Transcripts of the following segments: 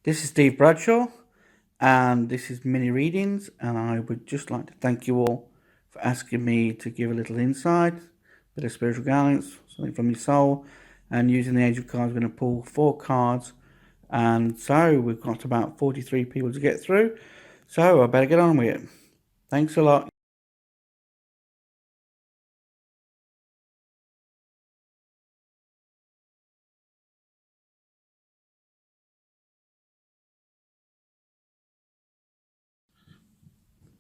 This is Steve Bradshaw, and this is Mini Readings, and I would just like to thank you all for asking me to give a little insight, a bit of spiritual guidance, something from your soul, and using the Angel cards, we're going to pull 4 cards, and so we've got about 43 people to get through, so I better get on with it. Thanks a lot.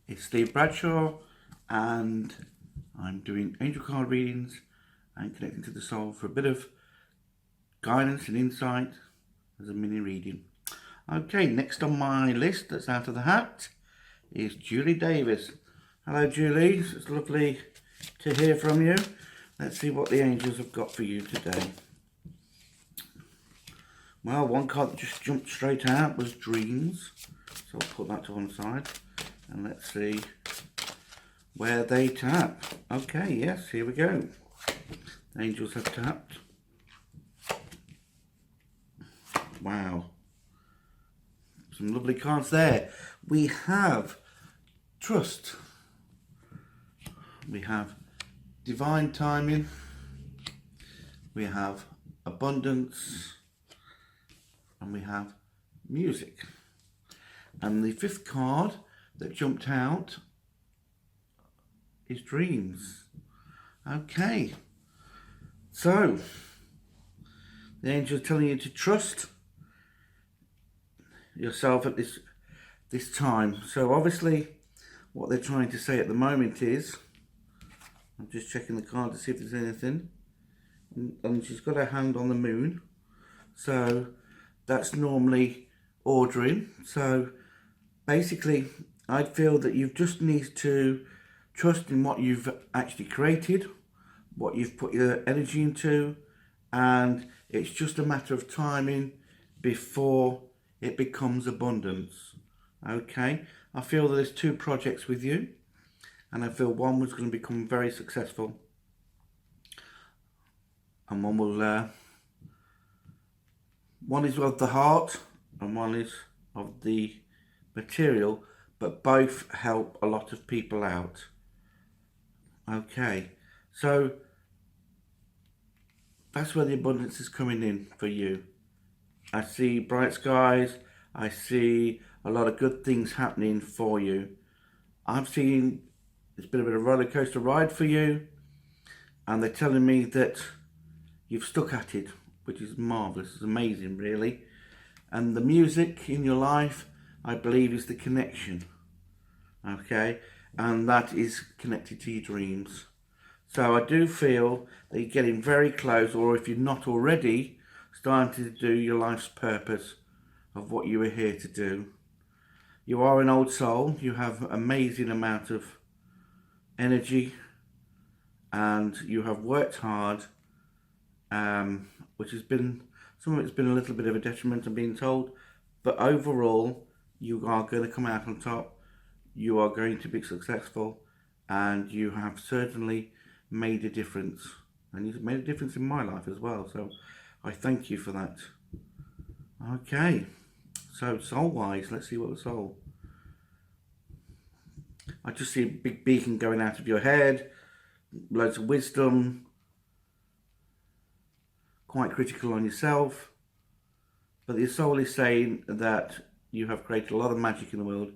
It's Steve Bradshaw, and I'm doing angel card readings and connecting to the soul for a bit of guidance and insight as a mini reading. Okay, next on my list that's out of the hat is Julie Davis. Hello Julie, it's lovely to hear from you. Let's see what the angels have got for you today. Well, one card that just jumped straight out was Dreams, so I'll put that to one side and let's see where they tap. Okay, yes, here we go. The angels have tapped. Wow, some lovely cards there. We have Trust, we have Divine Timing, we have Abundance, and we have Music. And the 5th card that jumped out is Dreams. Okay, so the angels are telling you to trust yourself at this time. So obviously what they're trying to say at the moment is, I'm just checking the card to see if there's anything, and she's got her hand on the moon, so that's normally ordering. So basically I feel that you just need to trust in what you've actually created, what you've put your energy into, and it's just a matter of timing before it becomes abundance. Okay, I feel that there's 2 projects with you, and I feel one was going to become very successful and one will one is of the heart and one is of the material, but both help a lot of people out. Okay, so that's where the abundance is coming in for you. I see bright skies, I see a lot of good things happening for you. I've seen it's been a bit of a roller coaster ride for you, and they're telling me that you've stuck at it, which is marvellous, it's amazing really. And the music in your life, I believe, is the connection. Okay, and that is connected to your dreams. So I do feel that you're getting very close, or if you're not already, starting to do your life's purpose of what you were here to do. You are an old soul, you have an amazing amount of energy, and you have worked hard, which has been, some of it's been a little bit of a detriment, I'm being told, but overall you are going to come out on top, you are going to be successful, and you have certainly made a difference, and you've made a difference in my life as well, so I thank you for that. Okay, so soul wise, let's see what the soul. I just see a big beacon going out of your head, loads of wisdom, quite critical on yourself, but your soul is saying that you have created a lot of magic in the world,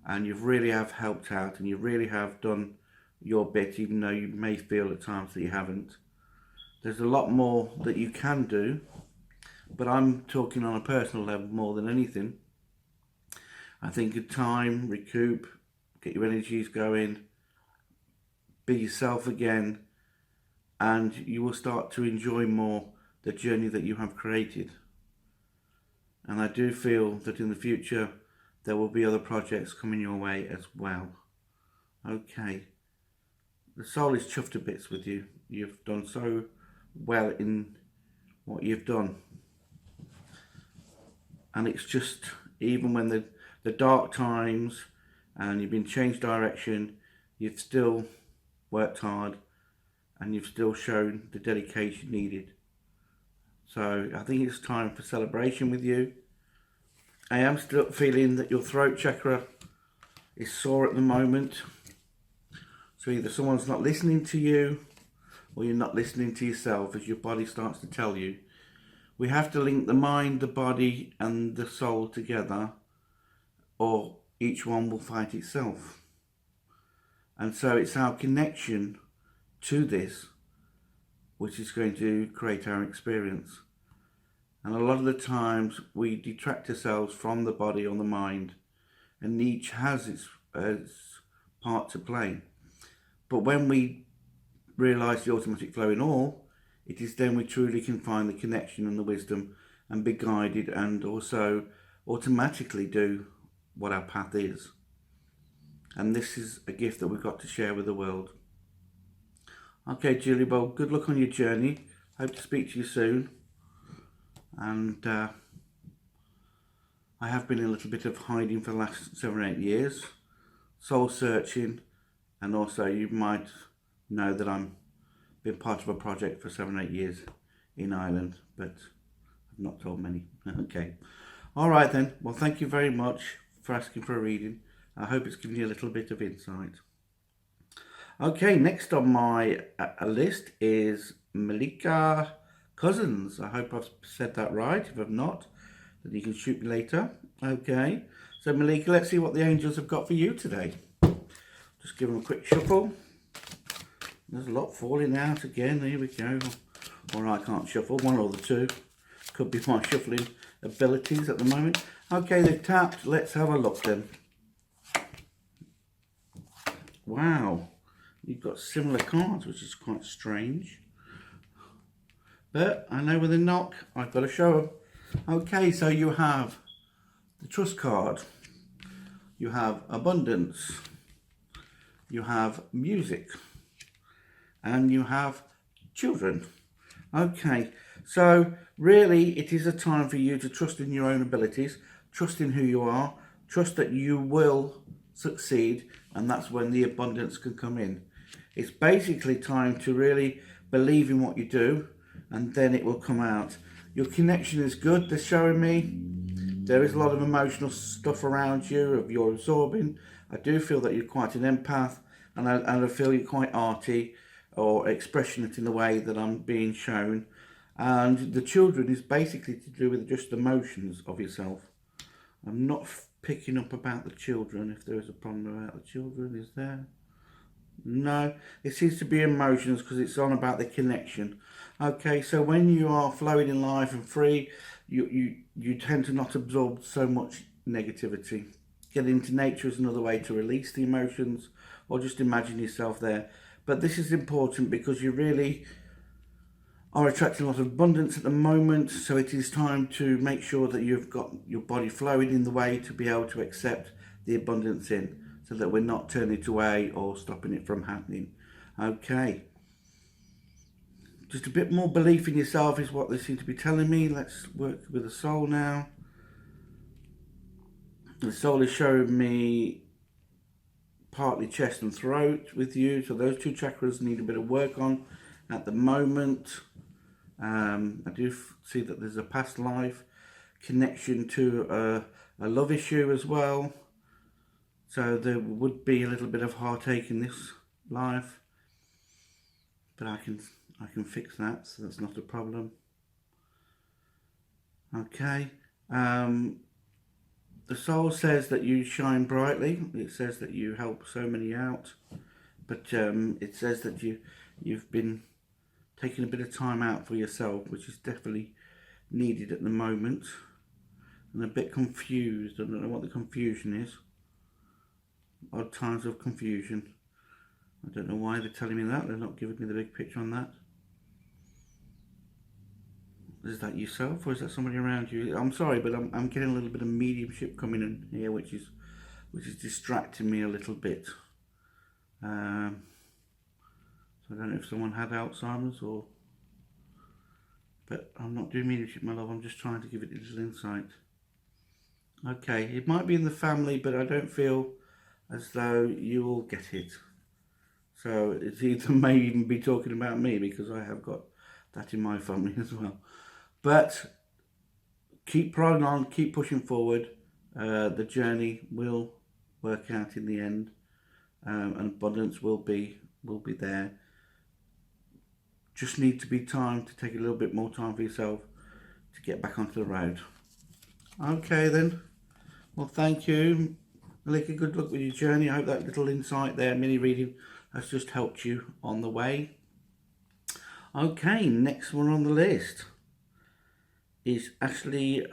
and you really have helped out, and you really have done your bit, even though you may feel at times that you haven't. There's a lot more that you can do, but I'm talking on a personal level more than anything. I think of time, recoup, get your energies going, be yourself again, and you will start to enjoy more the journey that you have created. And I do feel that in the future there will be other projects coming your way as well. Okay, the soul is chuffed to bits with you. You've done so well in what you've done, and it's just, even when the dark times and you've been changed direction, you've still worked hard and you've still shown the dedication needed. So I think it's time for celebration with you, I am still feeling that your throat chakra is sore at the moment. So either someone's not listening to you or you're not listening to yourself as your body starts to tell you. We have to link the mind, the body and the soul together, or each one will fight itself. And so it's our connection to this which is going to create our experience. And a lot of the times we detract ourselves from the body or the mind, and each has its part to play. But when we realise the automatic flow in all, it is then we truly can find the connection and the wisdom and be guided and also automatically do what our path is. And this is a gift that we've got to share with the world. Okay, Julie, well, good luck on your journey. Hope to speak to you soon. And I have been in a little bit of hiding for the last 7 or 8 years, soul searching, and also you might know that I'm been part of a project for 7 or 8 years in Ireland, but I've not told many. Okay, all right then. Well, thank you very much for asking for a reading. I hope it's given you a little bit of insight. Okay, next on my list is Malika Cousins. I hope I've said that right. If I've not, then you can shoot me later. Okay, so Malika, let's see what the angels have got for you today. Just give them a quick shuffle. There's a lot falling out again. Here we go. Or I can't shuffle, one or the two. Could be my shuffling abilities at the moment. Okay, they've tapped. Let's have a look then. Wow. You've got similar cards, which is quite strange. But I know with a knock, I've got to show them. Okay, so you have the trust card. You have abundance. You have music. And you have children. Okay, so really it is a time for you to trust in your own abilities, trust in who you are, trust that you will succeed, and that's when the abundance can come in. It's basically time to really believe in what you do, and then it will come out. Your connection is good, they're showing me. There is a lot of emotional stuff around you of you're absorbing. I do feel that you're quite an empath, and I feel you're quite arty or expressionate in the way that I'm being shown. And the children is basically to do with just emotions of yourself. I'm not picking up about the children. If there is a problem about the children, is there? No, it seems to be emotions because it's on about the connection. Okay, so when you are flowing in life and free, you tend to not absorb so much negativity. Getting into nature is another way to release the emotions, or just imagine yourself there. But this is important because you really are attracting a lot of abundance at the moment, so it is time to make sure that you've got your body flowing in the way to be able to accept the abundance in, so that we're not turning it away or stopping it from happening. Okay. Just a bit more belief in yourself is what they seem to be telling me. Let's work with the soul now. The soul is showing me partly chest and throat with you. So those two chakras need a bit of work on at the moment. I do see that there's a past life connection to a love issue as well. So there would be a little bit of heartache in this life. But I can fix that, so that's not a problem. Okay. The soul says that you shine brightly. It says that you help so many out. But it says that you've been taking a bit of time out for yourself, which is definitely needed at the moment. And a bit confused. I don't know what the confusion is. Odd times of confusion. I don't know why they're telling me that. They're not giving me the big picture on that. Is that yourself or is that somebody around you? I'm sorry, but I'm getting a little bit of mediumship coming in here, which is distracting me a little bit. So I don't know if someone had Alzheimer's or... But I'm not doing mediumship, my love. I'm just trying to give it a little insight. Okay, it might be in the family, but I don't feel as though you will get it. So it's either may even be talking about me, because I have got that in my family as well. But keep plodding on, keep pushing forward. the journey will work out in the end, and abundance will be there. Just need to be time to take a little bit more time for yourself to get back onto the road. Okay then. Well, thank you, Malika. Good luck with your journey. I hope that little insight there, mini reading, has just helped you on the way. Okay, next one on the list is Ashley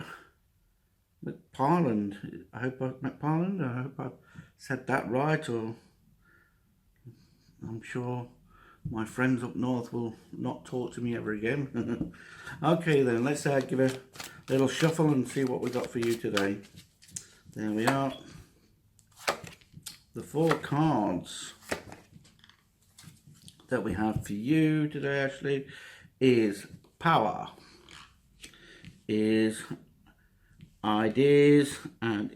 McParland. I hope I've said that right, or I'm sure my friends up north will not talk to me ever again. Okay then, let's give a little shuffle and see what we got for you today. There we are. The 4 cards that we have for you today, Ashley, is power, is ideas, and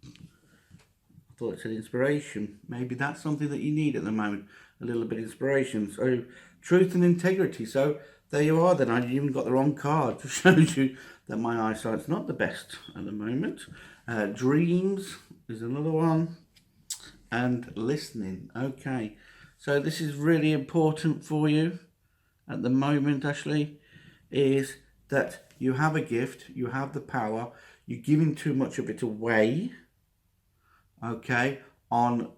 I thought it said inspiration. Maybe that's something that you need at the moment, a little bit of inspiration. So truth and integrity. So there you are then. I even got the wrong card. Just shows you that my eyesight's not the best at the moment. Dreams is another one, and listening. Okay, so this is really important for you at the moment, Ashley, is that you have a gift, you have the power, you're giving too much of it away, okay, on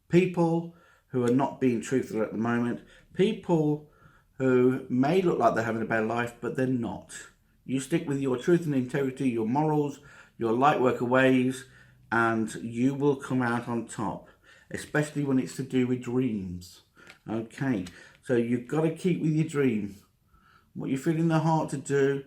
people who are not being truthful at the moment, people who may look like they're having a better life, but they're not. You stick with your truth and integrity, your morals, your light worker ways, and you will come out on top, especially when it's to do with dreams. Okay, so you've got to keep with your dream. What you feel in the heart to do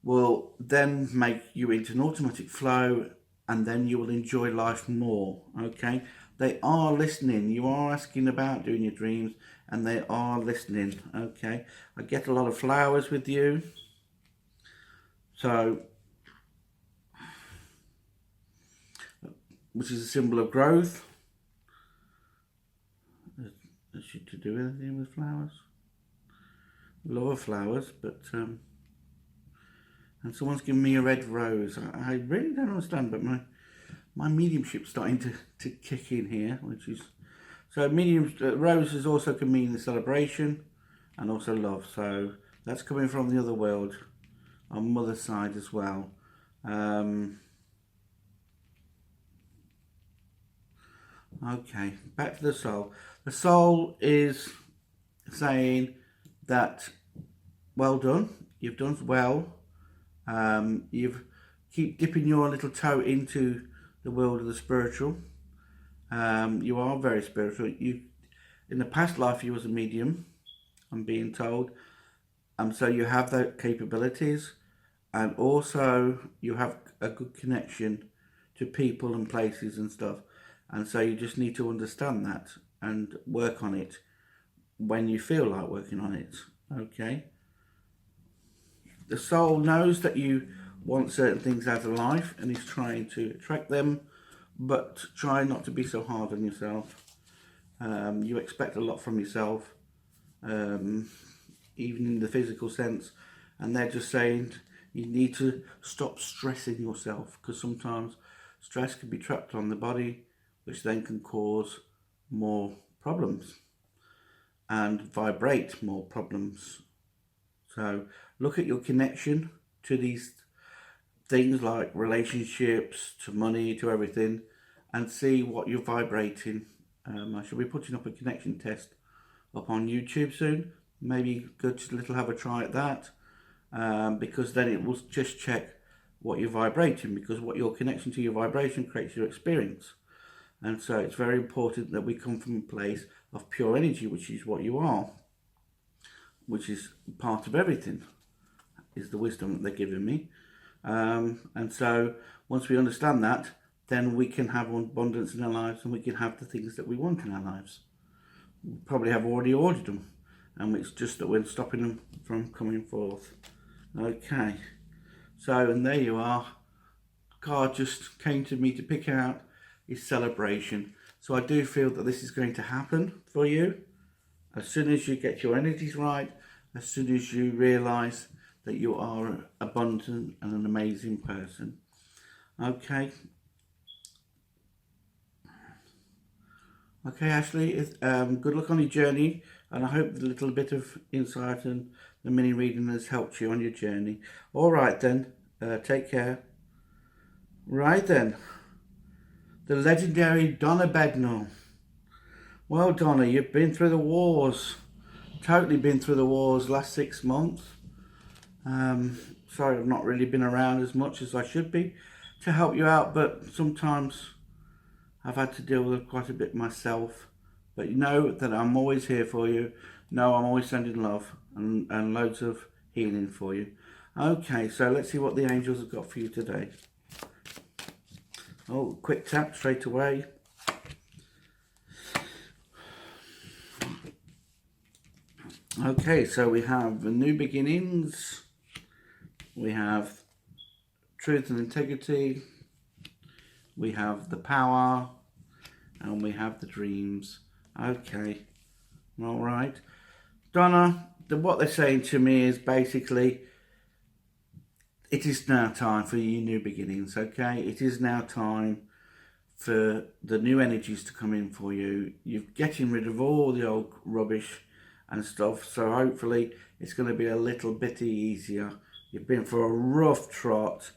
will then make you into an automatic flow, and then you will enjoy life more. Okay, they are listening. You are asking about doing your dreams, and they are listening. Okay, I get a lot of flowers with you, so which is a symbol of growth. Is it to do anything with flowers? Love flowers, but and someone's giving me a red rose. I really don't understand, but my mediumship's starting to kick in here, which is so roses also can mean the celebration and also love. So that's coming from the other world on mother's side as well. Okay, back to the soul. The soul is saying that well done, you've done well. You've keep dipping your little toe into the world of the spiritual. You are very spiritual. You, in the past life, you was a medium, I'm being told. So you have those capabilities, and also you have a good connection to people and places and stuff. And so you just need to understand that and work on it when you feel like working on it. Okay. The soul knows that you want certain things out of life and is trying to attract them, but try not to be so hard on yourself. You expect a lot from yourself, even in the physical sense, and they're just saying you need to stop stressing yourself, because sometimes stress can be trapped on the body, which then can cause more problems and vibrate more problems. So look at your connection to these things like relationships, to money, to everything, and see what you're vibrating. I shall be putting up a connection test up on YouTube soon. Maybe go to little have a try at that, because then it will just check what you're vibrating, because what your connection to your vibration creates your experience. And so it's very important that we come from a place of pure energy, which is what you are, which is part of everything, is the wisdom that they're giving me. And so once we understand that, then we can have abundance in our lives, and we can have the things that we want in our lives. We probably have already ordered them, and it's just that we're stopping them from coming forth. Okay, so, and there you are. God just came to me to pick out his celebration. So I do feel that this is going to happen for you. As soon as you get your energies right, as soon as you realise that you are abundant and an amazing person. Okay. Okay, Ashley, good luck on your journey, and I hope the little bit of insight and the mini reading has helped you on your journey. All right then, take care. Right then, the legendary Donna Bednall. Well, Donna, you've been through the wars. Totally been through the wars last 6 months. Sorry, I've not really been around as much as I should be to help you out, but sometimes I've had to deal with quite a bit myself. But you know that I'm always here for you. No, I'm always sending love and loads of healing for you. Okay, so let's see what the angels have got for you today. Oh, quick tap straight away. Okay, so we have the new beginnings. We have truth and integrity. We have the power. And we have the dreams. Okay, all right. Donna, what they're saying to me is basically, it is now time for your new beginnings, okay? It is now time for the new energies to come in for you. You're getting rid of all the old rubbish and stuff, so hopefully it's going to be a little bit easier. You've been for a rough trot,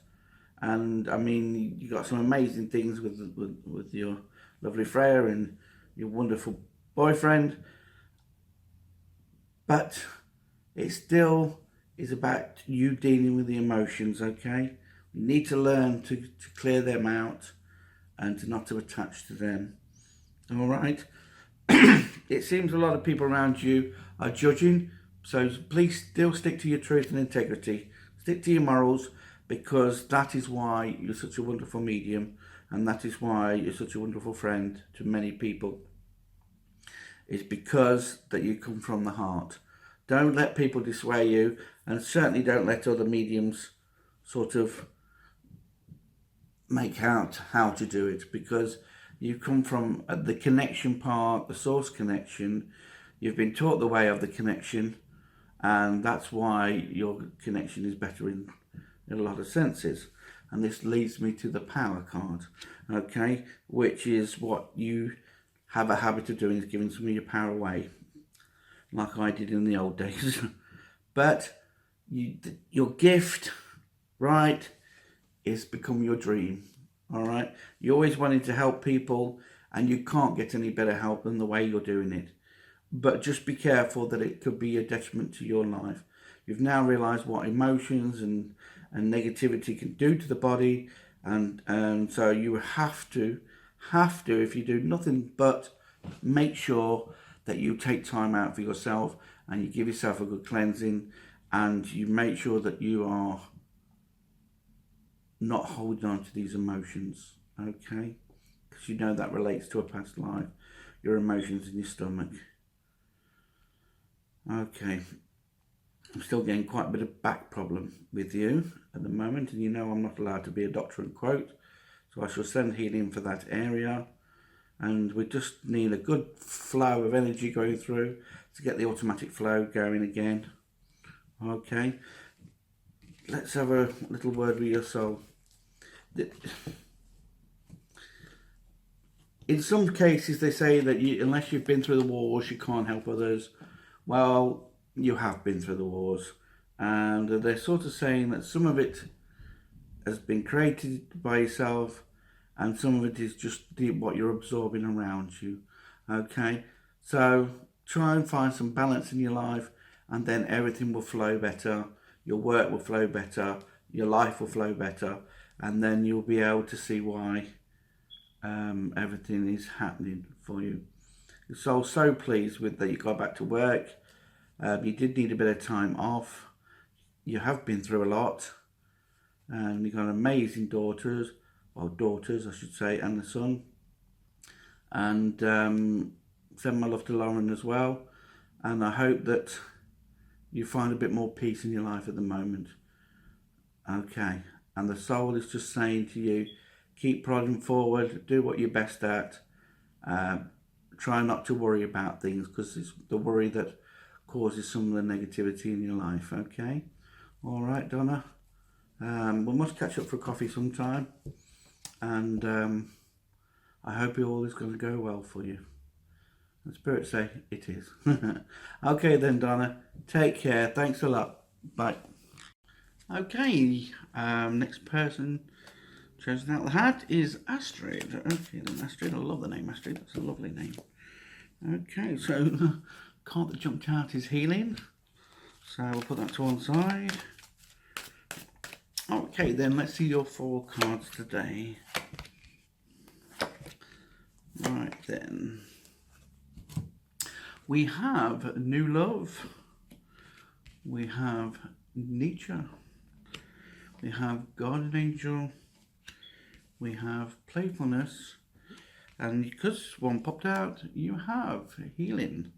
and I mean, you got some amazing things with your lovely Freya and your wonderful boyfriend, but it still is about you dealing with the emotions, okay? You need to learn to clear them out and to not to attach to them, all right? It seems a lot of people around you are judging, so please still stick to your truth and integrity. Stick to your morals, because that is why you're such a wonderful medium, and that is why you're such a wonderful friend to many people. It's because that you come from the heart. Don't let people dissuade you, and certainly don't let other mediums sort of make out how to do it, because you come from the connection part, the source connection. You've been taught the way of the connection, and that's why your connection is better in a lot of senses. And this leads me to the power card, okay, which is what you have a habit of doing, is giving some of your power away, like I did in the old days. But your gift, right, is become your dream, all right? You always wanted to help people, and you can't get any better help than the way you're doing it. But just be careful that it could be a detriment to your life. You've now realised what emotions and negativity can do to the body, and so you have to, if you do nothing but make sure that you take time out for yourself, and you give yourself a good cleansing, and you make sure that you are not holding on to these emotions, okay? Because you know that relates to a past life, your emotions in your stomach. Okay, I'm still getting quite a bit of back problem with you at the moment, and you know I'm not allowed to be a doctor and quote, so I shall send healing for that area, and we just need a good flow of energy going through to get the automatic flow going again. Okay, let's have a little word with your soul. In some cases they say that unless you've been through the wars, you can't help others. Well, you have been through the wars, and they're sort of saying that some of it has been created by yourself, and some of it is just what you're absorbing around you, okay? So try and find some balance in your life, and then everything will flow better, your work will flow better, your life will flow better, and then you'll be able to see why everything is happening for you. So pleased with that you got back to work. You did need a bit of time off. You have been through a lot, and you've got amazing daughters I should say, and the son. And send my love to Lauren as well. And I hope that you find a bit more peace in your life at the moment. Okay, and the soul is just saying to you, keep prodding forward, do what you're best at. Try not to worry about things, because it's the worry that causes some of the negativity in your life, okay? All right, Donna. We must catch up for coffee sometime. and I hope all is going to go well for you. And spirits say it is. Okay then, Donna, take care. Thanks a lot. Bye. Okay, next person chosen out the hat is Astrid. Okay then, Astrid, I love the name Astrid. That's a lovely name. Okay, so the card that jumped out is healing. So we'll put that to one side. Okay, then let's see your 4 cards today. Right then. We have New Love. We have Nietzsche. We have Guardian Angel. We have Playfulness. And because one popped out, you have Healing.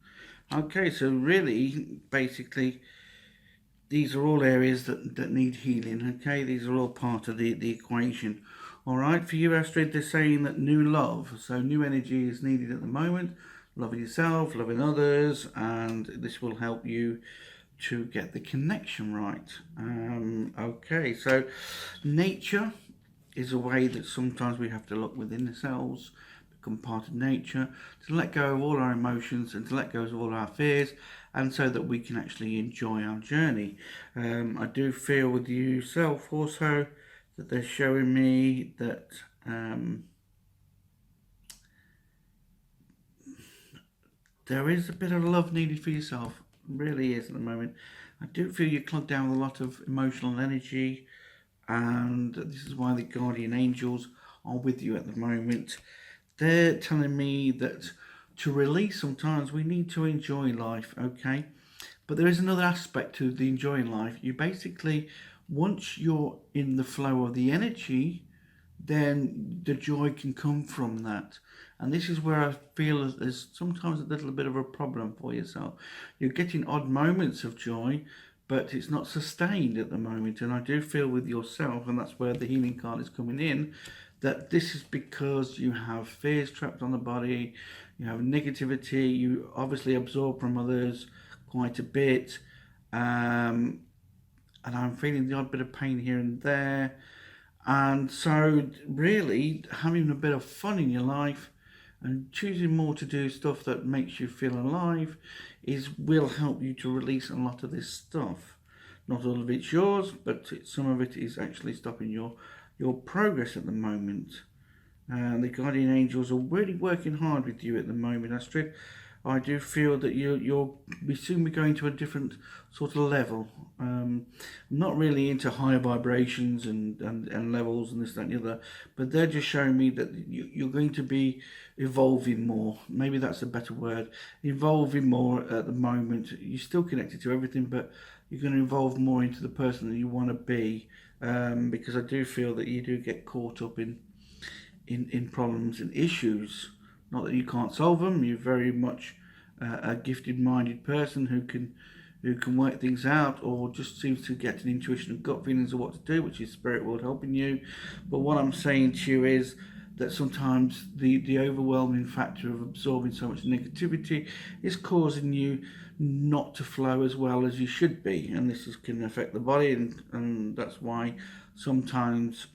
Okay, so really, basically, these are all areas that need healing. Okay, these are all part of the equation. All right, for you, Astrid, they're saying that new love, so new energy is needed at the moment. Loving yourself, loving others, and this will help you to get the connection right. Okay, so nature is a way that sometimes we have to look within ourselves, become part of nature, to let go of all our emotions and to let go of all our fears, and so that we can actually enjoy our journey. I do feel with yourself also that they're showing me that there is a bit of love needed for yourself. It really is at the moment. I do feel you're clogged down with a lot of emotional energy, and this is why the guardian angels are with you at the moment. They're telling me that to release, sometimes we need to enjoy life, okay? But there is another aspect to the enjoying life. You basically, once you're in the flow of the energy, then the joy can come from that. And this is where I feel there's sometimes a little bit of a problem for yourself. You're getting odd moments of joy, but it's not sustained at the moment. And I do feel with yourself, and that's where the healing card is coming in, that this is because you have fears trapped on the body, you have negativity, you obviously absorb from others quite a bit, and I'm feeling the odd bit of pain here and there. And so really having a bit of fun in your life and choosing more to do stuff that makes you feel alive will help you to release a lot of this stuff. Not all of it's yours, but some of it is actually stopping your progress at the moment. The guardian angels are really working hard with you at the moment, Astrid. I do feel that you'll be soon be going to a different sort of level. I'm not really into higher vibrations and levels and this, that and the other, but they're just showing me that you're going to be evolving more. Maybe that's a better word. Evolving more at the moment. You're still connected to everything, but you're going to evolve more into the person that you want to be, because I do feel that you do get caught up in problems and issues. Not that you can't solve them. You're very much a gifted-minded person who can work things out, or just seems to get an intuition and gut feelings of what to do, which is spirit world helping you. But what I'm saying to you is that sometimes the overwhelming factor of absorbing so much negativity is causing you not to flow as well as you should be, and this can affect the body, and that's why sometimes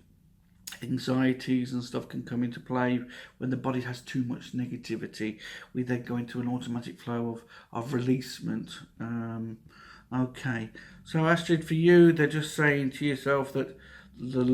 anxieties and stuff can come into play when the body has too much negativity. We then go into an automatic flow of releasement. Okay, so Astrid, for you, they're just saying to yourself that the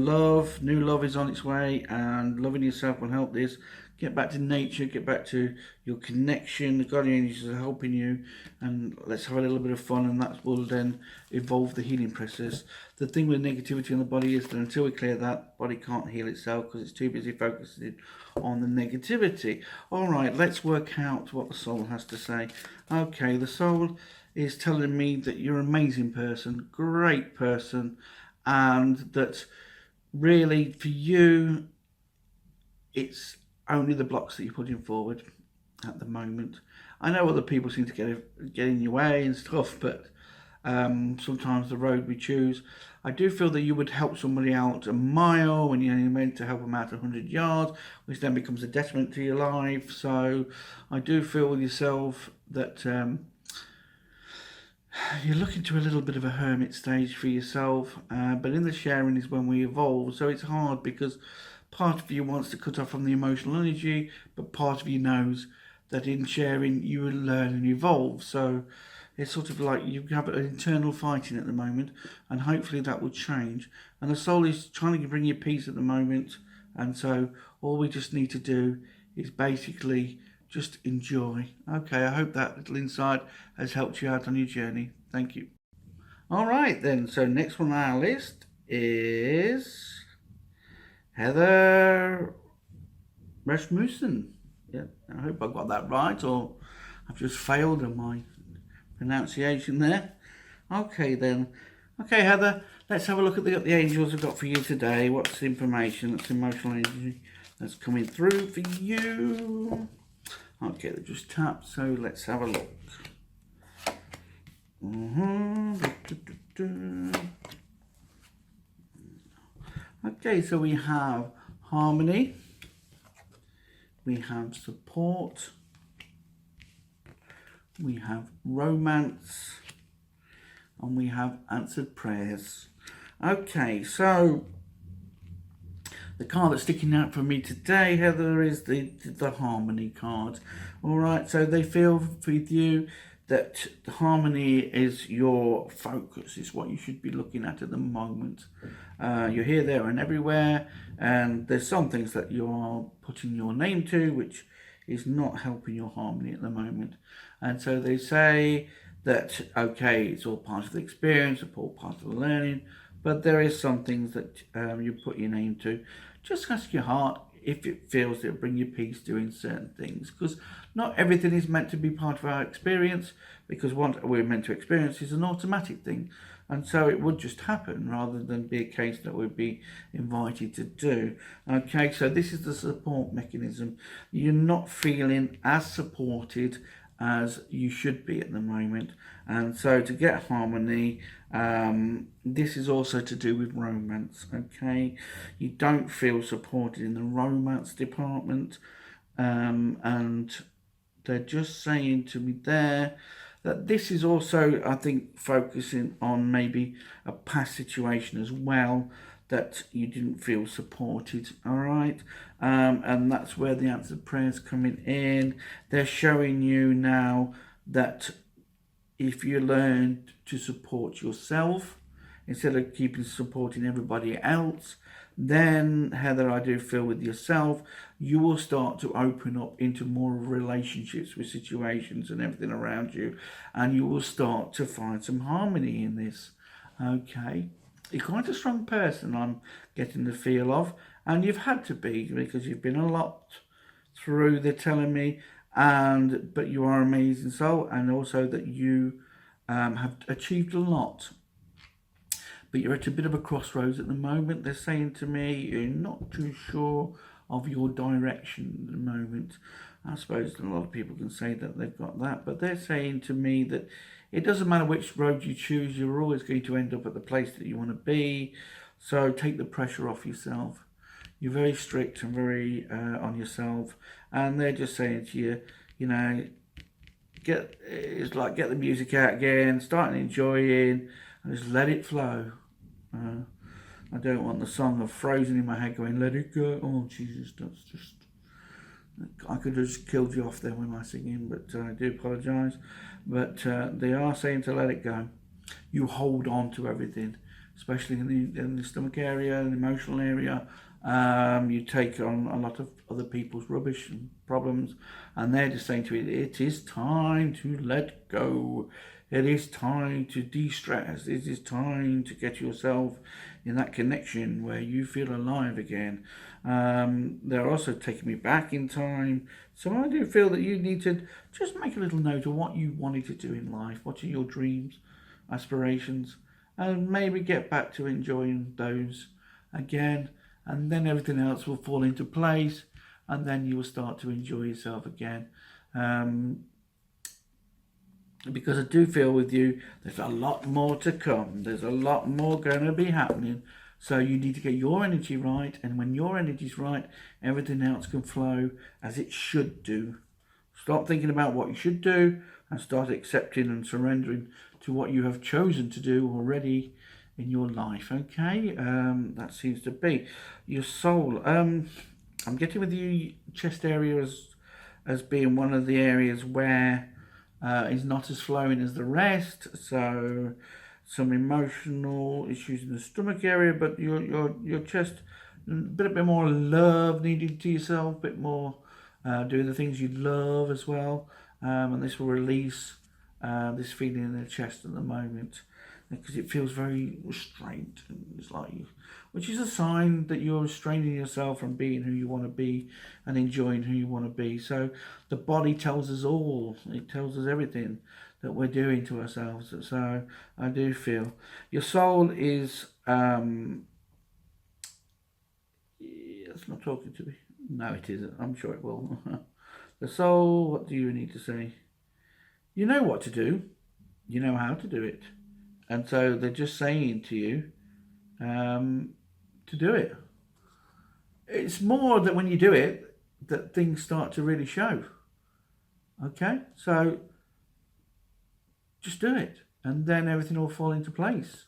new love is on its way, and loving yourself will help this. Get back to nature, get back to your connection. The guardian angels are helping you, and let's have a little bit of fun, and that will then evolve the healing process. The thing with negativity in the body is that until we clear that, body can't heal itself because it's too busy focusing on the negativity. All right, let's work out what the soul has to say. Okay, the soul is telling me that you're an amazing person, great person, and that really for you, it's only the blocks that you're putting forward at the moment. I know other people seem to get in your way and stuff, but sometimes the road we choose. I do feel that you would help somebody out a mile when you're meant to help them out 100 yards, which then becomes a detriment to your life. So I do feel with yourself that you're looking to a little bit of a hermit stage for yourself, but in the sharing is when we evolve. So it's hard because part of you wants to cut off from the emotional energy, but part of you knows that in sharing you will learn and evolve. So it's sort of like you have an internal fighting at the moment, and hopefully that will change. And the soul is trying to bring you peace at the moment, and so all we just need to do is basically just enjoy. Okay, I hope that little insight has helped you out on your journey. Thank you. All right, then. So, next one on our list is Heather Rasmussen. Yeah, I hope I got that right, or I've just failed on my pronunciation there. Okay, then. Okay, Heather, let's have a look at what the angels have got for you today. What's the information that's emotional energy that's coming through for you? Okay, they just tapped, so let's have a look. Okay, so we have harmony, we have support, we have romance, and we have answered prayers. Okay, so the card that's sticking out for me today, Heather, is the harmony card. All right, so they feel with you that the harmony is your focus, is what you should be looking at the moment. You're here, there, and everywhere, and there's some things that you are putting your name to, which is not helping your harmony at the moment. And so they say that, okay, it's all part of the experience, all part of the learning, but there is some things that you put your name to. Just ask your heart if it feels that it'll bring you peace doing certain things, because not everything is meant to be part of our experience, because what we're meant to experience is an automatic thing, and so it would just happen rather than be a case that we'd be invited to do. Okay, so this is the support mechanism. You're not feeling as supported as you should be at the moment, and so to get harmony, this is also to do with romance. Okay, you don't feel supported in the romance department, and they're just saying to me there that this is also, I think, focusing on maybe a past situation as well, that you didn't feel supported. All right, and that's where the answered prayers coming in. They're showing you now that if you learn to support yourself instead of keeping supporting everybody else, then, Heather, I do feel with yourself, you will start to open up into more relationships with situations and everything around you, and you will start to find some harmony in this. Okay, you're quite a strong person, I'm getting the feel of, and you've had to be, because you've been a lot through, they're telling me, but you are an amazing soul, and also that you have achieved a lot. But you're at a bit of a crossroads at the moment. They're saying to me you're not too sure of your direction at the moment. I suppose a lot of people can say that they've got that, but they're saying to me that it doesn't matter which road you choose, you're always going to end up at the place that you want to be. So take the pressure off yourself. You're very strict and very on yourself, and they're just saying to you, you know, get the music out again, start enjoying, and just let it flow. I don't want the song of Frozen in my head going, let it go. Oh, Jesus, that's just... I could have just killed you off there with my singing, but I do apologise. But they are saying to let it go. You hold on to everything, especially in the stomach area, the emotional area. You take on a lot of other people's rubbish and problems, and they're just saying to you, it is time to let go. It is time to de-stress. It is time to get yourself in that connection where you feel alive again. They're also taking me back in time. So I do feel that you need to just make a little note of what you wanted to do in life. What are your dreams, aspirations? And maybe get back to enjoying those again. And then everything else will fall into place. And then you will start to enjoy yourself again. Because I do feel with you, there's a lot more to come. There's a lot more going to be happening. So you need to get your energy right. And when your energy's right, everything else can flow as it should do. Stop thinking about what you should do and start accepting and surrendering to what you have chosen to do already in your life. Okay, that seems to be your soul. I'm getting with you chest area as being one of the areas where is not as flowing as the rest. So some emotional issues in the stomach area, but your chest, a bit more love needed to yourself, a bit more doing the things you love as well, and this will release this feeling in the chest at the moment because it feels very restrained. It's like, which is a sign that you're restraining yourself from being who you want to be and enjoying who you want to be. So the body tells us all, it tells us everything that we're doing to ourselves. So I do feel your soul is it's not talking to me. No, it isn't. I'm sure it will. The soul, what do you need to say? You know what to do. You know how to do it. And so they're just saying to you to do it. It's more that when you do it, that things start to really show. Okay? So just do it. And then everything will fall into place.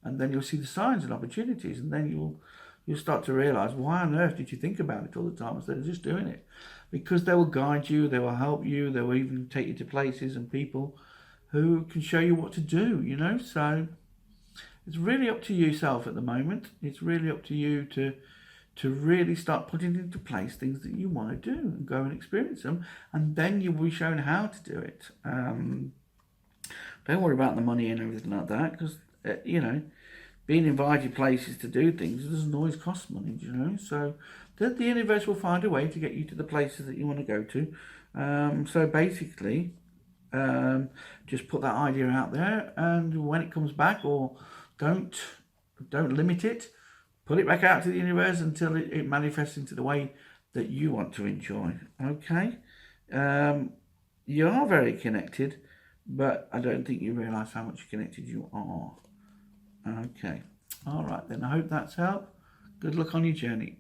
And then you'll see the signs and opportunities. And then you'll start to realize, why on earth did you think about it all the time instead of just doing it? Because they will guide you, they will help you, they will even take you to places and people who can show you what to do, you know? So it's really up to yourself at the moment. It's really up to you to really start putting into place things that you want to do and go and experience them. And then you'll be shown how to do it. Don't worry about the money and everything like that, because, you know, being invited places to do things doesn't always cost money, you know? So the universe will find a way to get you to the places that you want to go to. So basically, just put that idea out there, and when it comes back, or don't limit it, put it back out to the universe until it manifests into the way that you want to enjoy. Okay? You are very connected, but I don't think you realise how much connected you are. Okay. All right then. I hope that's helped. Good luck on your journey.